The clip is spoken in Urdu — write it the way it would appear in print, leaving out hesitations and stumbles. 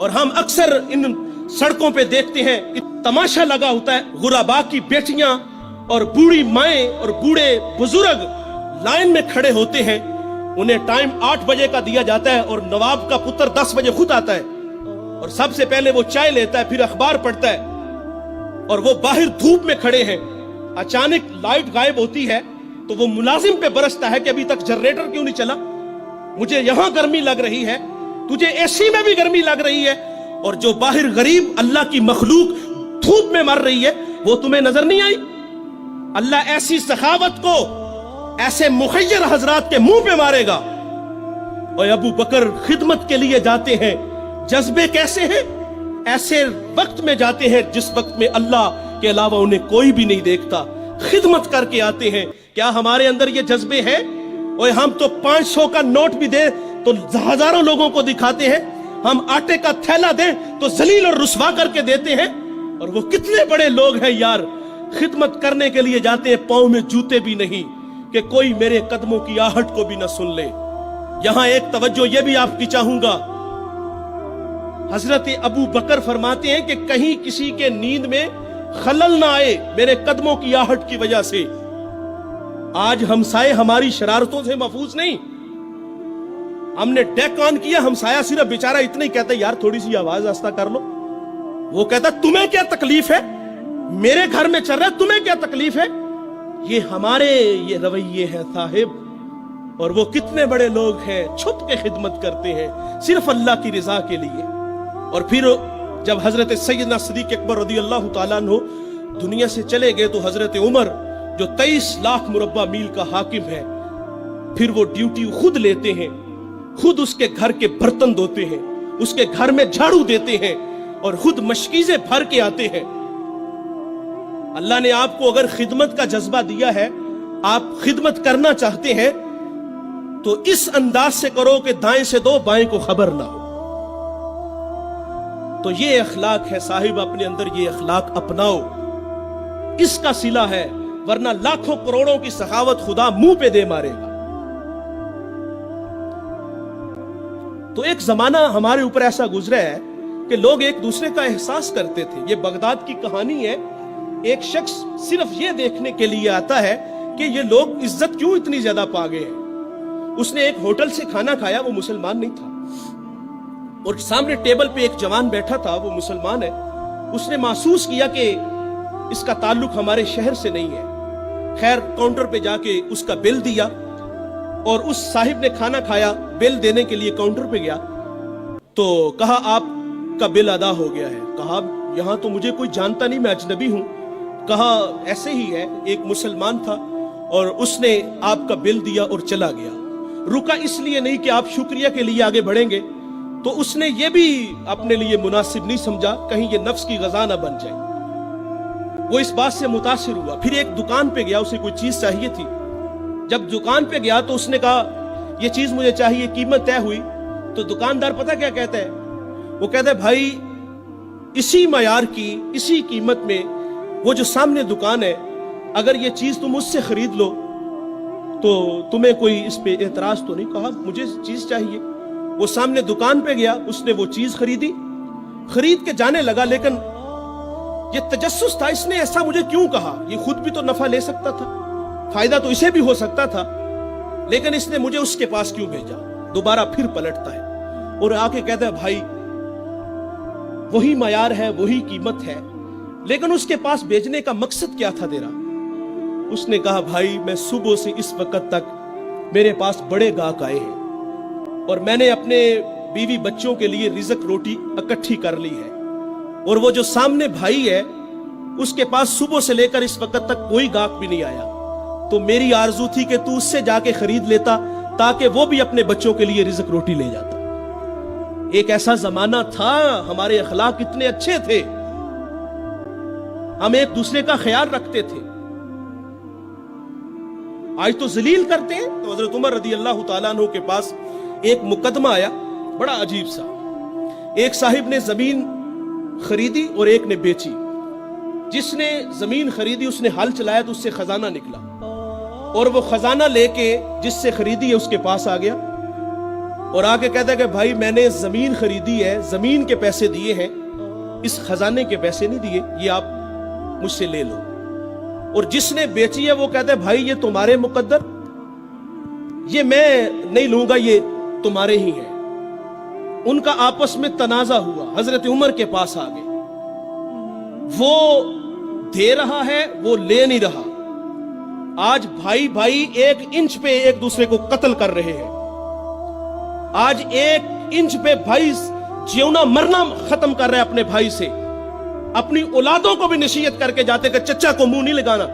اور ہم اکثر ان سڑکوں پہ دیکھتے ہیں تماشا لگا ہوتا ہے، غربا کی بیٹیاں اور بوڑھی مائیں اور بوڑھے بزرگ لائن میں کھڑے ہوتے ہیں، انہیں ٹائم 8 بجے کا دیا جاتا ہے اور نواب کا پتر 10 بجے خود آتا ہے اور سب سے پہلے وہ چائے لیتا ہے، پھر اخبار پڑھتا ہے، اور وہ باہر دھوپ میں کھڑے ہیں، اچانک لائٹ غائب ہوتی ہے تو وہ ملازم پہ برستا ہے کہ ابھی تک جنریٹر کیوں نہیں چلا، مجھے یہاں گرمی لگ رہی ہے، تجھے اے سی میں بھی گرمی لگ رہی ہے، اور جو باہر غریب اللہ کی مخلوق دھوپ میں مر رہی ہے وہ تمہیں نظر نہیں آئی؟ اللہ ایسی سخاوت کو ایسے مخیر حضرات کے منہ پہ مارے گا۔ اور ابو بکر خدمت کے لیے جاتے ہیں، جذبے کیسے ہیں؟ ایسے وقت میں جاتے ہیں جس وقت میں اللہ کے علاوہ انہیں کوئی بھی نہیں دیکھتا، خدمت کر کے آتے ہیں۔ کیا ہمارے اندر یہ جذبے ہیں؟ اور ہم تو 500 کا نوٹ بھی دیں تو ہزاروں لوگوں کو دکھاتے ہیں، ہم آٹے کا تھیلا دیں تو ذلیل اور رسوا کر کے دیتے ہیں، اور وہ کتنے بڑے لوگ ہیں یار، خدمت کرنے کے لیے جاتے ہیں، پاؤں میں جوتے بھی نہیں کہ کوئی میرے قدموں کی آہٹ کو بھی نہ سن لے۔ یہاں ایک توجہ یہ بھی آپ کی چاہوں گا، حضرت ابو بکر فرماتے ہیں کہ کہیں کسی کے نیند میں خلل نہ آئے میرے قدموں کی آہٹ کی وجہ سے۔ آج ہمسائے ہماری شرارتوں سے محفوظ نہیں، ہم نے ڈیک آن کیا، ہمسایہ صرف بیچارہ اتنا ہی کہتا ہے یار تھوڑی سی آواز آہستہ کر لو، وہ کہتا تمہیں کیا تکلیف ہے، میرے گھر میں چل رہا ہے، تمہیں کیا تکلیف ہے؟ یہ ہمارے یہ رویے ہیں صاحب، اور وہ کتنے بڑے لوگ ہیں چھپ کے خدمت کرتے ہیں صرف اللہ کی رضا کے لیے۔ اور پھر جب حضرت سیدنا صدیق اکبر رضی اللہ تعالیٰ عنہ دنیا سے چلے گئے تو حضرت عمر جو 23 لاکھ مربع میل کا حاکم ہے، پھر وہ ڈیوٹی خود لیتے ہیں، خود اس کے گھر کے برتن دھوتے ہیں، اس کے گھر میں جھاڑو دیتے ہیں اور خود مشکیزیں بھر کے آتے ہیں۔ اللہ نے آپ کو اگر خدمت کا جذبہ دیا ہے، آپ خدمت کرنا چاہتے ہیں تو اس انداز سے کرو کہ دائیں سے دو بائیں کو خبر نہ ہو۔ تو یہ اخلاق ہے صاحب، اپنے اندر یہ اخلاق اپناؤ، اس کا صلہ ہے، ورنہ لاکھوں کروڑوں کی سخاوت خدا منہ پہ دے مارے گا۔ تو ایک زمانہ ہمارے اوپر ایسا گزرا ہے کہ لوگ ایک دوسرے کا احساس کرتے تھے۔ یہ بغداد کی کہانی ہے، ایک شخص صرف یہ دیکھنے کے لیے آتا ہے کہ یہ لوگ عزت کیوں اتنی زیادہ پا گئے ہیں۔ اس نے ایک ہوٹل سے کھانا کھایا، وہ مسلمان نہیں تھا، اور سامنے ٹیبل پہ ایک جوان بیٹھا تھا، وہ مسلمان ہے۔ اس نے محسوس کیا کہ اس کا تعلق ہمارے شہر سے نہیں ہے۔ خیر کاؤنٹر پہ جا کے اس کا بل دیا، اور اس صاحب نے کھانا کھایا، بل دینے کے لیے کاؤنٹر پہ گیا تو کہا آپ کا بل ادا ہو گیا ہے۔ کہا یہاں تو مجھے کوئی جانتا نہیں، میں اجنبی ہوں۔ کہا ایسے ہی ہے، ایک مسلمان تھا اور اس نے آپ کا بل دیا اور چلا گیا، رکا اس لیے نہیں کہ آپ شکریہ کے لیے آگے بڑھیں گے، تو اس نے یہ بھی اپنے لیے مناسب نہیں سمجھا کہیں یہ نفس کی غذا نہ بن جائے۔ وہ اس بات سے متاثر ہوا، پھر ایک دکان پہ گیا، اسے کوئی چیز چاہیے تھی۔ جب دکان پہ گیا تو اس نے کہا یہ چیز مجھے چاہیے، قیمت طے ہوئی تو دکاندار پتہ کیا کہتا ہے؟ وہ کہتا ہے بھائی اسی معیار کی، اسی قیمت میں وہ جو سامنے دکان ہے، اگر یہ چیز تم اس سے خرید لو تو تمہیں کوئی اس پہ اعتراض تو نہیں؟ کہا مجھے چیز چاہیے۔ وہ سامنے دکان پہ گیا، اس نے وہ چیز خریدی، خرید کے جانے لگا، لیکن یہ تجسس تھا، اس نے ایسا مجھے کیوں کہا؟ یہ خود بھی تو نفع لے سکتا تھا، فائدہ تو اسے بھی ہو سکتا تھا، لیکن اس نے مجھے اس کے پاس کیوں بھیجا؟ دوبارہ پھر پلٹتا ہے اور آ کے کہتا ہے بھائی وہی معیار ہے، وہی قیمت ہے، لیکن اس کے پاس بھیجنے کا مقصد کیا تھا تیرا؟ اس نے کہا بھائی میں صبح سے اس وقت تک میرے پاس بڑے گاہک آئے ہیں اور میں نے اپنے بیوی بچوں کے لیے رزق روٹی اکٹھی کر لی ہے، اور وہ جو سامنے بھائی ہے اس کے پاس صبح سے لے کر اس وقت تک کوئی گاہک بھی نہیں آیا، تو میری آرزو تھی کہ تو اس سے جا کے خرید لیتا تاکہ وہ بھی اپنے بچوں کے لیے رزق روٹی لے جاتا۔ ایک ایسا زمانہ تھا، ہمارے اخلاق اتنے اچھے تھے، ہم ایک دوسرے کا خیال رکھتے تھے۔ آج تو ذلیل کرتے ہیں۔ تو حضرت عمر رضی اللہ تعالیٰ عنہ کے پاس ایک مقدمہ آیا بڑا عجیب سا، ایک صاحب نے زمین خریدی اور ایک نے بیچی۔ جس نے زمین خریدی اس نے ہل چلایا تو اس سے خزانہ نکلا، اور وہ خزانہ لے کے جس سے خریدی ہے اس کے پاس آ گیا، اور آگے کہتا ہے کہ بھائی میں نے زمین خریدی ہے, زمین کے پیسے دیے ہیں, اس خزانے کے پیسے نہیں دیے, یہ آپ مجھ سے لے لو. اور جس نے بیچی ہے وہ کہتا ہے بھائی یہ تمہارے مقدر, یہ میں نہیں لوں گا, یہ تمہارے ہی ہیں. ان کا آپس میں تنازع ہوا, حضرت عمر کے پاس آ گئے. وہ دے رہا ہے, وہ لے نہیں رہا. آج بھائی بھائی 1 انچ پہ ایک دوسرے کو قتل کر رہے ہیں. آج 1 انچ پہ بھائی جیونا مرنا ختم کر رہے ہیں اپنے بھائی سے. اپنی اولادوں کو بھی نصیحت کر کے جاتے کہ چچا کو منہ نہیں لگانا.